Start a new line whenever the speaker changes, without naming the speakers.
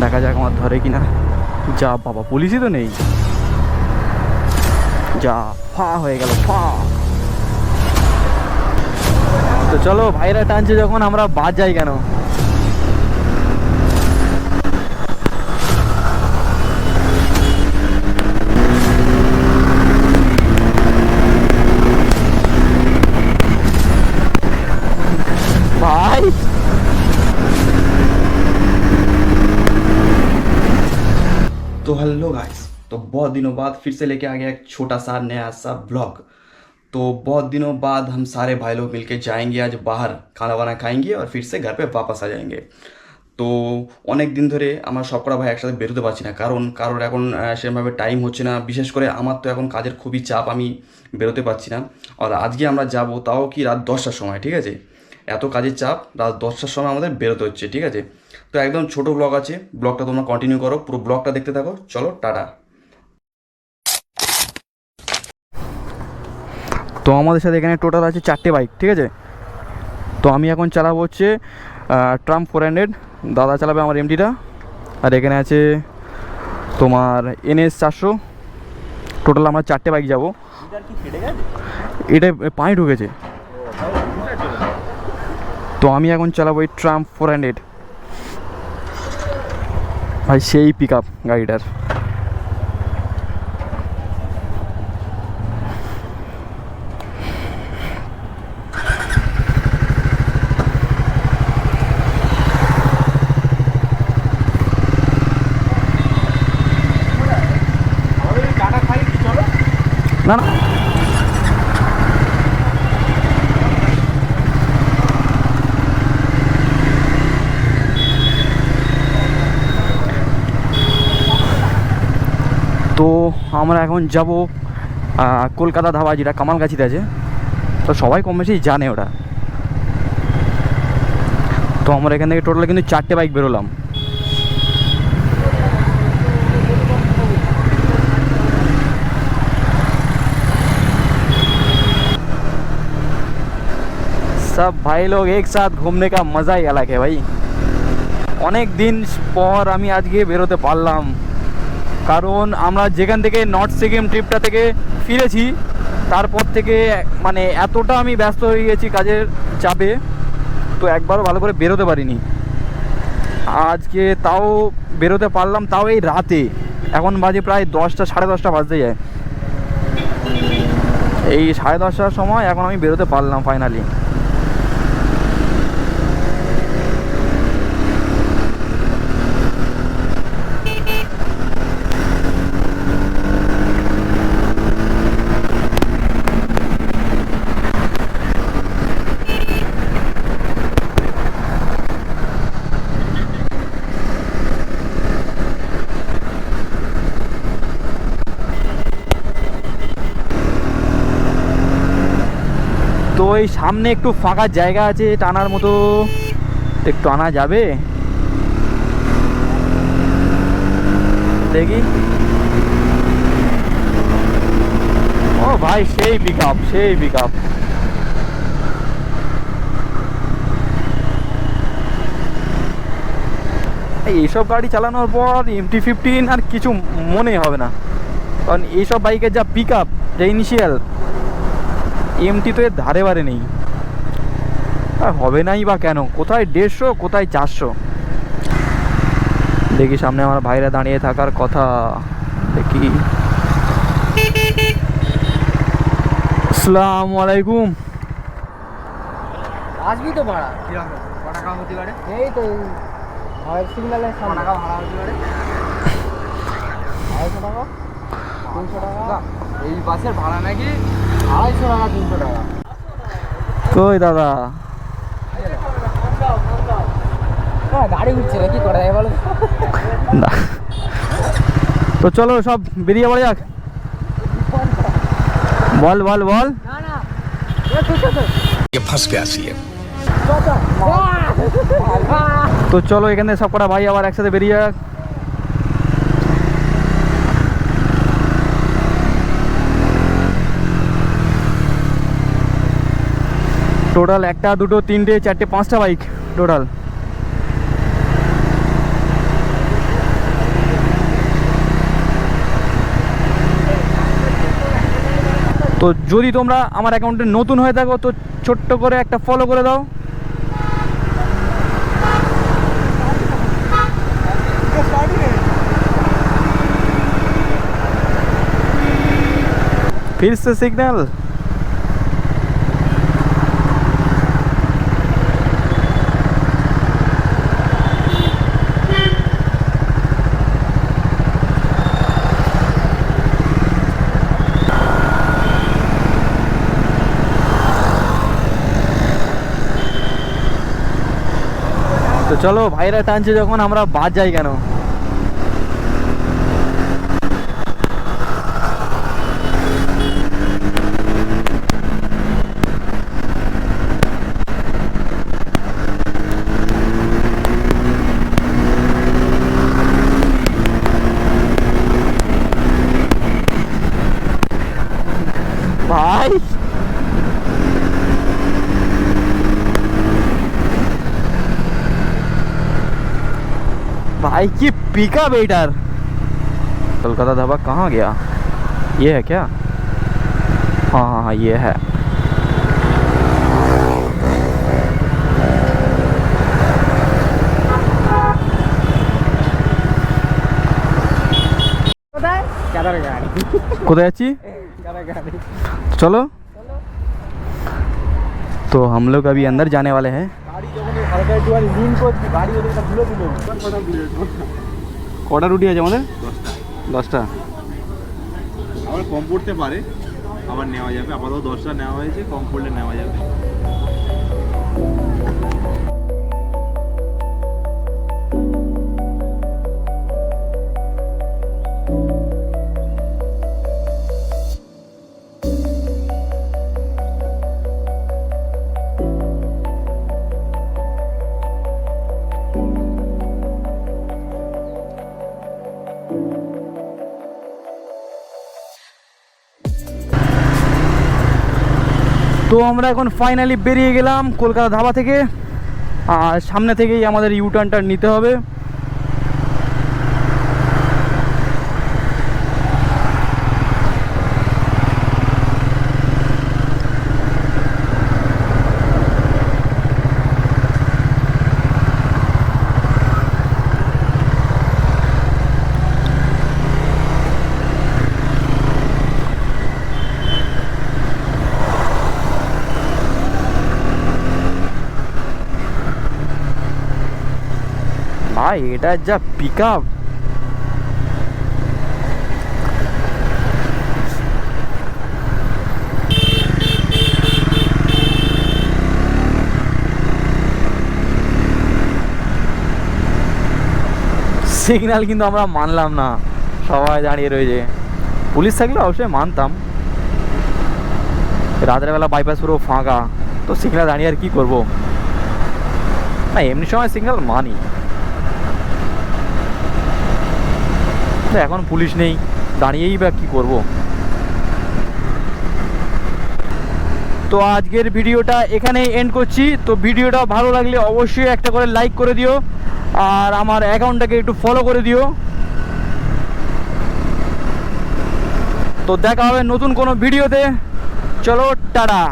দেখা যাক আমার ধরে কিনা। যা বাবা, পুলিশই তো নেই। যা ফা হয়ে গেল, ফা। তো চলো, ভাইরা টানছে যখন আমরা বাদ যাই কেন। भाई
तो हेलो गाइस, तो बहुत दिनों बाद फिर से लेके आ गया एक छोटा सा नया सा ब्लॉग। तो बहुत दिनों बाद हम सारे भाई लोग मिलके जाएंगे आज बाहर, खाना वाना खाएंगे और फिर से घर पे वापस आ जाएंगे। তো অনেক দিন ধরে আমার সবকটা ভাই একসাথে বেরোতে পারছি না, কারণ কারোর এখন সেরকমভাবে টাইম হচ্ছে না। বিশেষ করে আমার তো এখন কাজের খুবই চাপ, আমি বেরোতে পারছি না। আর আজকে আমরা যাব তাও কি রাত 10টার সময়, ঠিক আছে? এত কাজের চাপ, রাত 10টার সময় আমাদের বেরোতে হচ্ছে, ঠিক আছে? তো একদম ছোট ব্লগ আছে, ব্লগটা তোমরা কন্টিনিউ করো, পুরো ব্লগটা দেখতে থাকো। চলো, টাটা।
তো আমাদের সাথে এখানে টোটাল আছে 4টে বাইক, ঠিক আছে? তো আমি এখন চালাবো হচ্ছে ট্রাম্প 400, দাদা চালাবে আমার এমডিটা। আর এখানে আছে তোমার NS 400। টোটাল আমরা 4টে বাইক যাবো। এটা পানি ঢুকেছে। তো আমি এখন চালাবো এই ট্রাম্প 400। ভাই সেই পিক আপ গাড়িটার। না না, তো আমরা এখন যাব কলকাতা ধাবা, যেটা কামালগাছিতে আছে। তো সবাই কম বেশি জানে ওটা। তো আমরা এখান থেকে টোটাল কিন্তু 4টে বাইক বেরোলাম। सब भाई लोग एक साथ घूमने का मज़ा ही अलग है भाई। অনেক দিন পর আমি আজকে বেরোতে পারলাম, কারণ আমরা যেখান থেকে নর্থ সিকিম ট্রিপটা থেকে ফিরেছি, তারপর থেকে মানে এতটা আমি ব্যস্ত হয়ে গেছি কাজের চাপে, তো একবারও ভালো করে বেরোতে পারিনি। আজকে তাও বেরোতে পারলাম, তাও এই রাতে। এখন বাজে প্রায় 10টা, 10:30 বাজতে যায়। এই 10:30টার সময় এখন আমি বেরোতে পারলাম ফাইনালি। তো এই সামনে একটু ফাঁকা জায়গা আছে টানার মতো, একটু আনা যাবে দেখি। ও ভাই সেই পিক আপ, সেই পিক আপ। এইসব গাড়ি চালানোর পর MT-15 আর কিছু মনে হবে না, কারণ এইসব বাইকের যা পিক আপ, যা ইনিশিয়াল, MT তো এর ধারে বারে নেই। আর হবে নাই বা কেন, কোথায় 150, কোথায় 400। দেখি সামনে আমার ভাইরা দাঁড়িয়ে থাকার কথা, দেখি। আসসালামু আলাইকুম।
আসবি তো ভাড়া টাকা হতে পারে, এই তো সিগনালের সামনে টাকা ভাড়া হতে পারে 250 টাকা 300 টাকা। এই বাসের ভাড়া নাকি 250 টাকা 300 টাকা।
কই দাদা?
গাড়ি উঠছে না, কি করা যায় বলো?
না, তো চলো সব বেরিয়ে পড়ে যাক। বল বল বল।
না না
ये फंस गया सी है।
তো চলো এখান থেকে সব কটা ভাই আবার একসাথে বেরিয়ে যাক। টোটাল 1টা 2টো 3টে 4টে 5টা বাইক টোটাল। তো যদি তোমরা আমার অ্যাকাউন্টে নতুন হয়ে থাকো তো ছোট্ট করে একটা ফলো করে দাও। फिर से सिग्नल। তো চলো ভাইরা টানছে যখন আমরা বাদ যাই কেন। ভাই भाई की पिकअप बेटर। कोलकाता ढाबा कहाँ गया? ये है क्या? हाँ हाँ हाँ ये है। কোথায় আছি? चलो तो हम लोग अभी अंदर जाने वाले हैं। কটা রুটি আছে আমাদের? 10টা।
আবার কম পড়তে পারে, আবার নেওয়া যাবে। আপাতত 10টা নেওয়া হয়েছে, কম পড়লে নেওয়া যাবে।
তো আমরা এখন ফাইনালি বেরিয়ে গেলাম কলকাতা ধাবা থেকে। আর সামনে থেকেই আমাদের ইউটার্নটা নিতে হবে। ভাই এটা যা পিকআপ, সিগন্যাল কিন্তু আমরা মানলাম না, সবাই দাঁড়িয়ে রয়েছে। পুলিশ থাকলে অবশ্যই মানতাম। রাতের বেলা বাইপাস পুরো ফাঁকা, তো সিগন্যাল দাঁড়িয়ে আর কি করবো না, এমনি সময় সিগন্যাল মানি। এখন পুলিশ নেই, দাঁড়িয়েই বা কী করব। তো আজকের ভিডিওটা এখানেই এন্ড করছি। তো ভিডিওটা ভালো লাগলে অবশ্যই একটা করে লাইক করে দিও, আর আমার অ্যাকাউন্টটাকে একটু ফলো করে দিও। তো দেখা হবে নতুন কোনো ভিডিওতে। চলো টাটা।